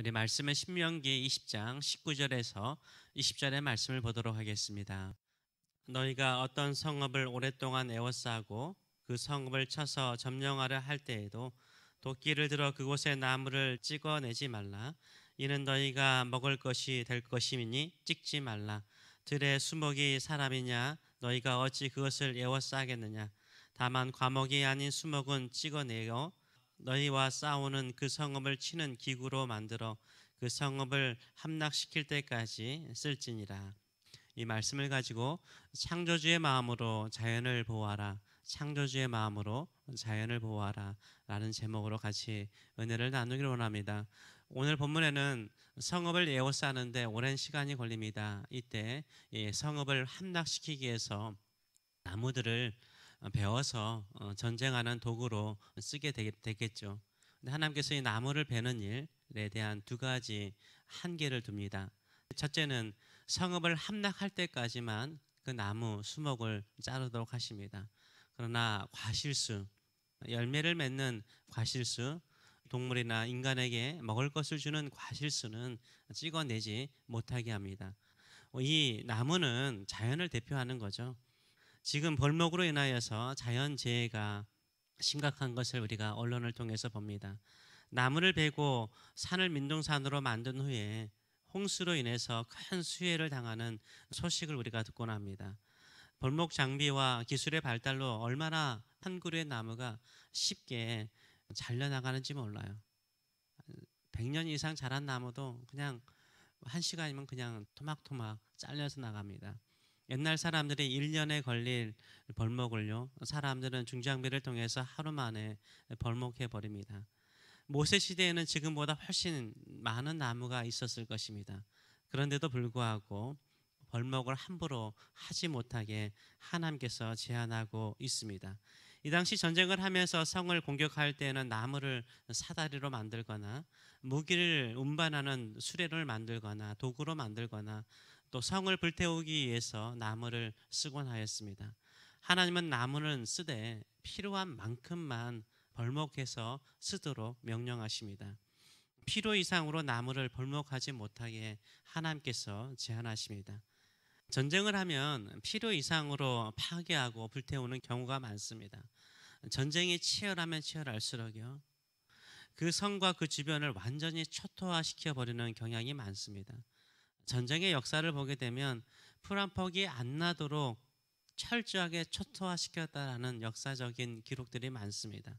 우리 말씀은 신명기 20장 19절에서 20절의 말씀을 보도록 하겠습니다. 너희가 어떤 성읍을 오랫동안 에워싸고 그 성읍을 쳐서 점령하려 할 때에도 도끼를 들어 그곳의 나무를 찍어내지 말라. 이는 너희가 먹을 것이 될 것이니 찍지 말라. 들의 수목이 사람이냐? 너희가 어찌 그것을 에워싸겠느냐? 다만 과목이 아닌 수목은 찍어내어 너희와 싸우는 그 성읍을 치는 기구로 만들어 그 성읍을 함락시킬 때까지 쓸지니라. 이 말씀을 가지고 창조주의 마음으로 자연을 보호하라, 창조주의 마음으로 자연을 보호하라 라는 제목으로 같이 은혜를 나누기를 원합니다. 오늘 본문에는 성읍을 에워싸는데 오랜 시간이 걸립니다. 이때 성읍을 함락시키기 위해서 나무들을 베어서 전쟁하는 도구로 쓰게 되겠죠. 근데 하나님께서 이 나무를 베는 일에 대한 두 가지 한계를 둡니다. 첫째는 성읍을 함락할 때까지만 그 나무 수목을 자르도록 하십니다. 그러나 과실수, 열매를 맺는 과실수, 동물이나 인간에게 먹을 것을 주는 과실수는 찍어내지 못하게 합니다. 이 나무는 자연을 대표하는 거죠. 지금 벌목으로 인하여서 자연재해가 심각한 것을 우리가 언론을 통해서 봅니다. 나무를 베고 산을 민둥산으로 만든 후에 홍수로 인해서 큰 수해를 당하는 소식을 우리가 듣곤 합니다. 벌목 장비와 기술의 발달로 얼마나 한 그루의 나무가 쉽게 잘려나가는지 몰라요. 100년 이상 자란 나무도 그냥 1시간이면 그냥 토막토막 잘려서 나갑니다. 옛날 사람들이 1년에 걸릴 벌목을요, 사람들은 중장비를 통해서 하루 만에 벌목해 버립니다. 모세 시대에는 지금보다 훨씬 많은 나무가 있었을 것입니다. 그런데도 불구하고 벌목을 함부로 하지 못하게 하나님께서 제한하고 있습니다. 이 당시 전쟁을 하면서 성을 공격할 때는 나무를 사다리로 만들거나 무기를 운반하는 수레를 만들거나 도구로 만들거나 또 성을 불태우기 위해서 나무를 쓰곤 하였습니다. 하나님은 나무는 쓰되 필요한 만큼만 벌목해서 쓰도록 명령하십니다. 필요 이상으로 나무를 벌목하지 못하게 하나님께서 제한하십니다. 전쟁을 하면 필요 이상으로 파괴하고 불태우는 경우가 많습니다. 전쟁이 치열하면 치열할수록요, 그 성과 그 주변을 완전히 초토화시켜 버리는 경향이 많습니다. 전쟁의 역사를 보게 되면 풀 한 폭이 안 나도록 철저하게 초토화시켰다라는 역사적인 기록들이 많습니다.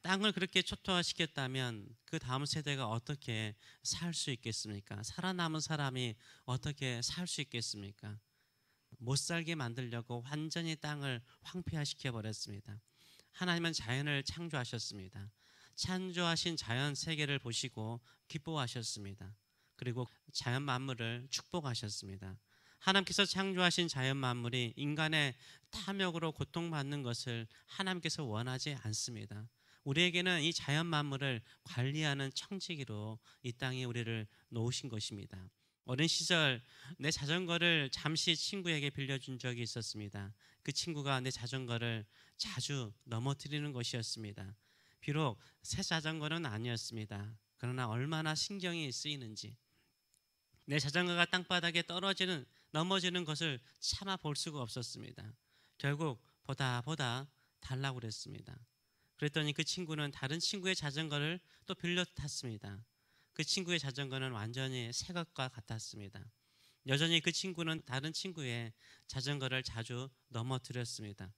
땅을 그렇게 초토화시켰다면 그 다음 세대가 어떻게 살 수 있겠습니까? 살아남은 사람이 어떻게 살 수 있겠습니까? 못 살게 만들려고 완전히 땅을 황폐화시켜 버렸습니다. 하나님은 자연을 창조하셨습니다. 창조하신 자연 세계를 보시고 기뻐하셨습니다. 그리고 자연 만물을 축복하셨습니다. 하나님께서 창조하신 자연 만물이 인간의 탐욕으로 고통받는 것을 하나님께서 원하지 않습니다. 우리에게는 이 자연 만물을 관리하는 청지기로 이 땅에 우리를 놓으신 것입니다. 어린 시절 내 자전거를 잠시 친구에게 빌려준 적이 있었습니다. 그 친구가 내 자전거를 자주 넘어뜨리는 것이었습니다. 비록 새 자전거는 아니었습니다. 그러나 얼마나 신경이 쓰이는지, 내 자전거가 땅바닥에 넘어지는 것을 참아 볼 수가 없었습니다. 결국 보다 달라고 그랬습니다. 그랬더니 그 친구는 다른 친구의 자전거를 또 빌려 탔습니다. 그 친구의 자전거는 완전히 새 것과 같았습니다. 여전히 그 친구는 다른 친구의 자전거를 자주 넘어뜨렸습니다.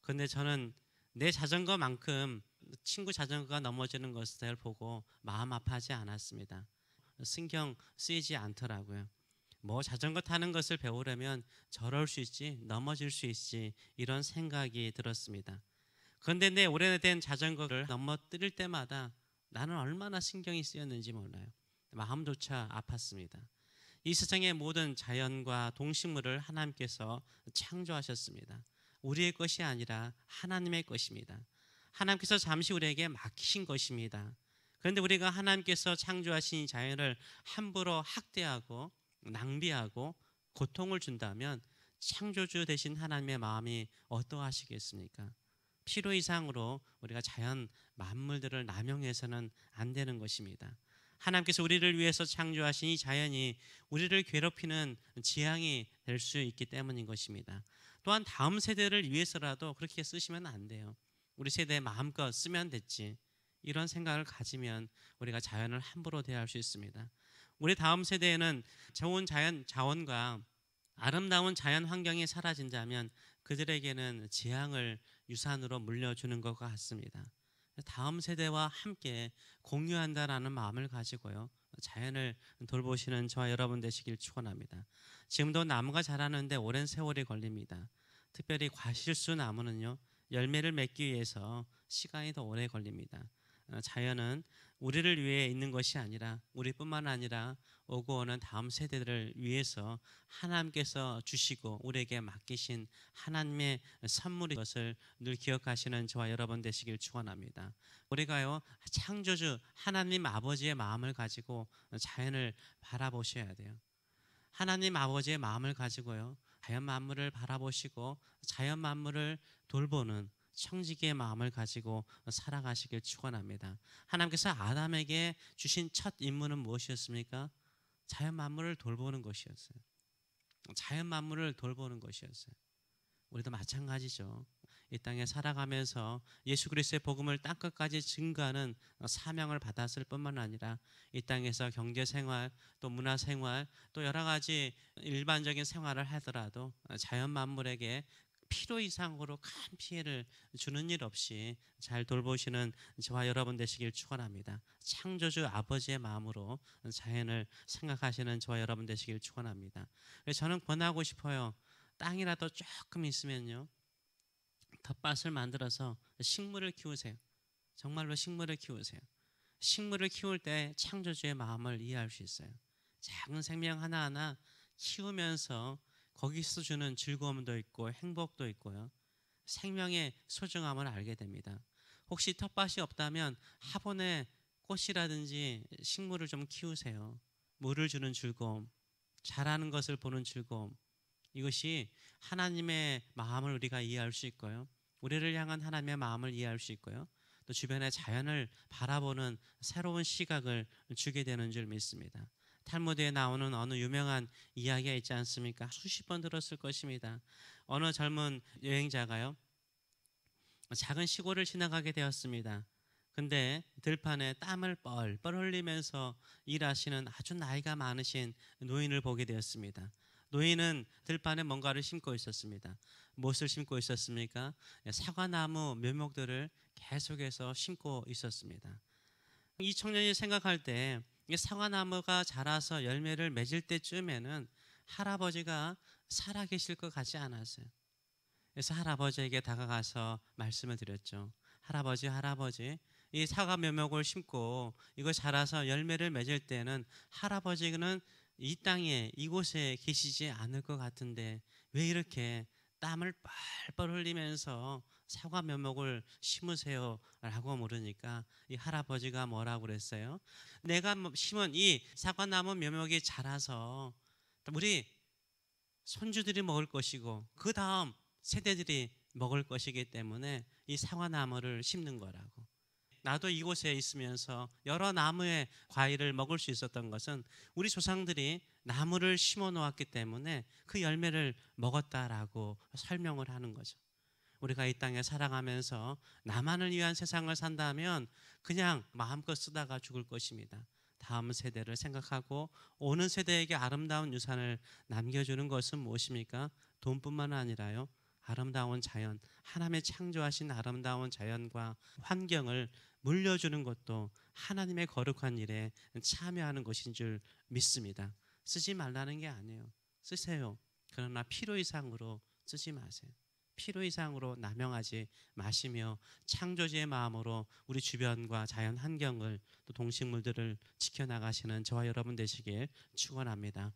그런데 저는 내 자전거만큼 친구 자전거가 넘어지는 것을 보고 마음 아파하지 않았습니다. 신경 쓰이지 않더라고요. 뭐 자전거 타는 것을 배우려면 저럴 수 있지, 넘어질 수 있지, 이런 생각이 들었습니다. 그런데 내 오래된 자전거를 넘어뜨릴 때마다 나는 얼마나 신경이 쓰였는지 몰라요. 마음조차 아팠습니다. 이 세상의 모든 자연과 동식물을 하나님께서 창조하셨습니다. 우리의 것이 아니라 하나님의 것입니다. 하나님께서 잠시 우리에게 맡기신 것입니다. 그런데 우리가 하나님께서 창조하신 자연을 함부로 학대하고 낭비하고 고통을 준다면 창조주 되신 하나님의 마음이 어떠하시겠습니까? 필요 이상으로 우리가 자연 만물들을 남용해서는 안 되는 것입니다. 하나님께서 우리를 위해서 창조하신 이 자연이 우리를 괴롭히는 재앙이 될 수 있기 때문인 것입니다. 또한 다음 세대를 위해서라도 그렇게 쓰시면 안 돼요. 우리 세대에 마음껏 쓰면 됐지. 이런 생각을 가지면 우리가 자연을 함부로 대할 수 있습니다. 우리 다음 세대에는 좋은 자연 자원과 아름다운 자연 환경이 사라진다면 그들에게는 재앙을 유산으로 물려주는 것 같습니다. 다음 세대와 함께 공유한다라는 마음을 가지고요, 자연을 돌보시는 저와 여러분 되시길 축원합니다. 지금도 나무가 자라는데 오랜 세월이 걸립니다. 특별히 과실수 나무는요, 열매를 맺기 위해서 시간이 더 오래 걸립니다. 자연은 우리를 위해 있는 것이 아니라 우리뿐만 아니라 오고 오는 다음 세대들을 위해서 하나님께서 주시고 우리에게 맡기신 하나님의 선물인 것을 늘 기억하시는 저와 여러분 되시길 축원합니다. 우리가요, 창조주 하나님 아버지의 마음을 가지고 자연을 바라보셔야 돼요. 하나님 아버지의 마음을 가지고요, 자연 만물을 바라보시고 자연 만물을 돌보는 청지기의 마음을 가지고 살아가시길 축원합니다. 하나님께서 아담에게 주신 첫 임무는 무엇이었습니까? 자연 만물을 돌보는 것이었어요. 자연 만물을 돌보는 것이었어요. 우리도 마찬가지죠. 이 땅에 살아가면서 예수 그리스도의 복음을 땅끝까지 증거하는 사명을 받았을 뿐만 아니라 이 땅에서 경제생활, 또 문화생활, 또 여러 가지 일반적인 생활을 하더라도 자연 만물에게 필요 이상으로 큰 피해를 주는 일 없이 잘 돌보시는 저와 여러분 되시길 축원합니다. 창조주 아버지의 마음으로 자연을 생각하시는 저와 여러분 되시길 축원합니다. 그래서 저는 권하고 싶어요. 땅이라도 조금 있으면요, 텃밭을 만들어서 식물을 키우세요. 정말로 식물을 키우세요. 식물을 키울 때 창조주의 마음을 이해할 수 있어요. 작은 생명 하나하나 키우면서 거기서 주는 즐거움도 있고 행복도 있고요, 생명의 소중함을 알게 됩니다. 혹시 텃밭이 없다면 화분에 꽃이라든지 식물을 좀 키우세요. 물을 주는 즐거움, 자라는 것을 보는 즐거움, 이것이 하나님의 마음을 우리가 이해할 수 있고요, 우리를 향한 하나님의 마음을 이해할 수 있고요, 또 주변의 자연을 바라보는 새로운 시각을 주게 되는 줄 믿습니다. 탈무드에 나오는 어느 유명한 이야기가 있지 않습니까? 수십 번 들었을 것입니다. 어느 젊은 여행자가요, 작은 시골을 지나가게 되었습니다. 근데 들판에 땀을 뻘뻘 흘리면서 일하시는 아주 나이가 많으신 노인을 보게 되었습니다. 노인은 들판에 뭔가를 심고 있었습니다. 무엇을 심고 있었습니까? 사과나무 묘목들을 계속해서 심고 있었습니다. 이 청년이 생각할 때 이 사과나무가 자라서 열매를 맺을 때쯤에는 할아버지가 살아계실 것 같지 않았어요. 그래서 할아버지에게 다가가서 말씀을 드렸죠. 할아버지, 할아버지, 이 사과 묘목을 심고 이거 자라서 열매를 맺을 때는 할아버지는 이 땅에 이곳에 계시지 않을 것 같은데 왜 이렇게 땀을 뻘뻘 흘리면서 사과 묘목을 심으세요? 라고 물으니까 이 할아버지가 뭐라고 그랬어요? 내가 심은 이 사과나무 묘목이 자라서 우리 손주들이 먹을 것이고 그 다음 세대들이 먹을 것이기 때문에 이 사과나무를 심는 거라고. 나도 이곳에 있으면서 여러 나무의 과일을 먹을 수 있었던 것은 우리 조상들이 나무를 심어 놓았기 때문에 그 열매를 먹었다라고 설명을 하는 거죠. 우리가 이 땅에 살아가면서 나만을 위한 세상을 산다면 그냥 마음껏 쓰다가 죽을 것입니다. 다음 세대를 생각하고 오는 세대에게 아름다운 유산을 남겨주는 것은 무엇입니까? 돈뿐만 아니라요, 아름다운 자연, 하나님의 창조하신 아름다운 자연과 환경을 물려주는 것도 하나님의 거룩한 일에 참여하는 것인 줄 믿습니다. 쓰지 말라는 게 아니에요. 쓰세요. 그러나 필요 이상으로 쓰지 마세요. 필요 이상으로 남용하지 마시며 창조주의 마음으로 우리 주변과 자연 환경을 또 동식물들을 지켜나가시는 저와 여러분 되시길 축원합니다.